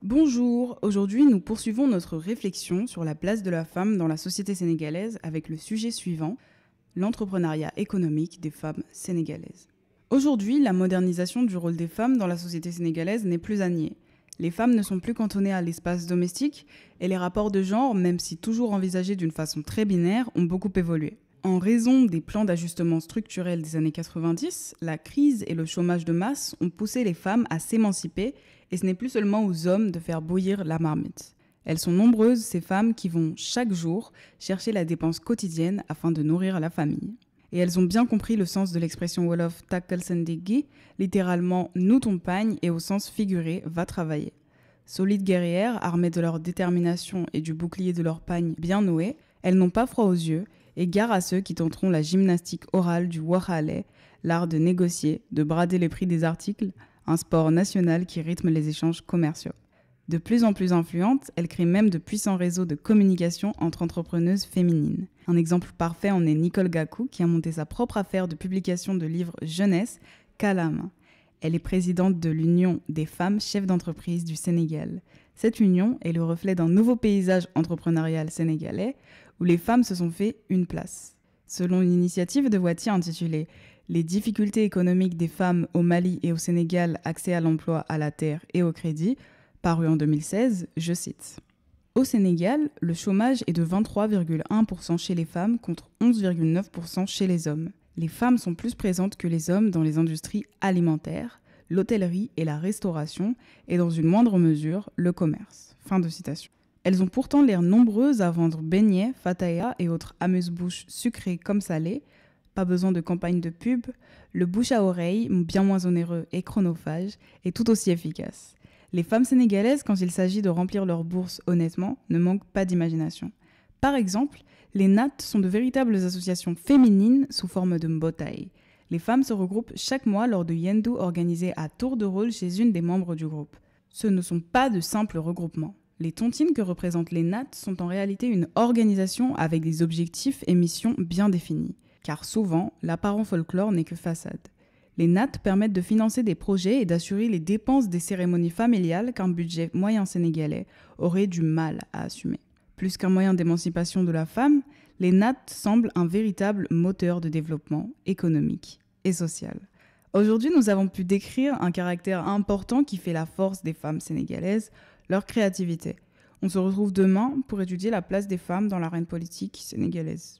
Bonjour, aujourd'hui nous poursuivons notre réflexion sur la place de la femme dans la société sénégalaise avec le sujet suivant, l'entrepreneuriat économique des femmes sénégalaises. Aujourd'hui, la modernisation du rôle des femmes dans la société sénégalaise n'est plus à nier. Les femmes ne sont plus cantonnées à l'espace domestique et les rapports de genre, même si toujours envisagés d'une façon très binaire, ont beaucoup évolué. En raison des plans d'ajustement structurel des années 90, la crise et le chômage de masse ont poussé les femmes à s'émanciper et ce n'est plus seulement aux hommes de faire bouillir la marmite. Elles sont nombreuses, ces femmes qui vont chaque jour chercher la dépense quotidienne afin de nourrir la famille. Et elles ont bien compris le sens de l'expression Wolof Takkal Sendegi, littéralement nous ton pagne et au sens figuré va travailler. Solides guerrières, armées de leur détermination et du bouclier de leur pagne bien noué, elles n'ont pas froid aux yeux et gare à ceux qui tenteront la gymnastique orale du wahale, l'art de négocier, de brader les prix des articles, un sport national qui rythme les échanges commerciaux. De plus en plus influentes, elles créent même de puissants réseaux de communication entre entrepreneuses féminines. Un exemple parfait en est Nicole Gakou, qui a monté sa propre affaire de publication de livres jeunesse, Kalam. Elle est présidente de l'Union des femmes chefs d'entreprise du Sénégal. Cette union est le reflet d'un nouveau paysage entrepreneurial sénégalais où les femmes se sont fait une place. Selon une initiative de Wati intitulée « Les difficultés économiques des femmes au Mali et au Sénégal, accès à l'emploi, à la terre et au crédit », paru en 2016, je cite. Au Sénégal, le chômage est de 23,1% chez les femmes contre 11,9% chez les hommes. Les femmes sont plus présentes que les hommes dans les industries alimentaires, l'hôtellerie et la restauration, et dans une moindre mesure, le commerce. Fin de citation. Elles ont pourtant l'air nombreuses à vendre beignets, fataya et autres amuse-bouches sucrées comme salées. Pas besoin de campagne de pub. Le bouche à oreille, bien moins onéreux et chronophage, est tout aussi efficace. Les femmes sénégalaises, quand il s'agit de remplir leur bourse honnêtement, ne manquent pas d'imagination. Par exemple, les NAT sont de véritables associations féminines sous forme de mbotay. Les femmes se regroupent chaque mois lors de yendou organisés à tour de rôle chez une des membres du groupe. Ce ne sont pas de simples regroupements. Les tontines que représentent les NAT sont en réalité une organisation avec des objectifs et missions bien définis. Car souvent, l'apparent folklore n'est que façade. Les NAT permettent de financer des projets et d'assurer les dépenses des cérémonies familiales qu'un budget moyen sénégalais aurait du mal à assumer. Plus qu'un moyen d'émancipation de la femme, les NAT semblent un véritable moteur de développement économique et social. Aujourd'hui, nous avons pu décrire un caractère important qui fait la force des femmes sénégalaises, leur créativité. On se retrouve demain pour étudier la place des femmes dans l'arène politique sénégalaise.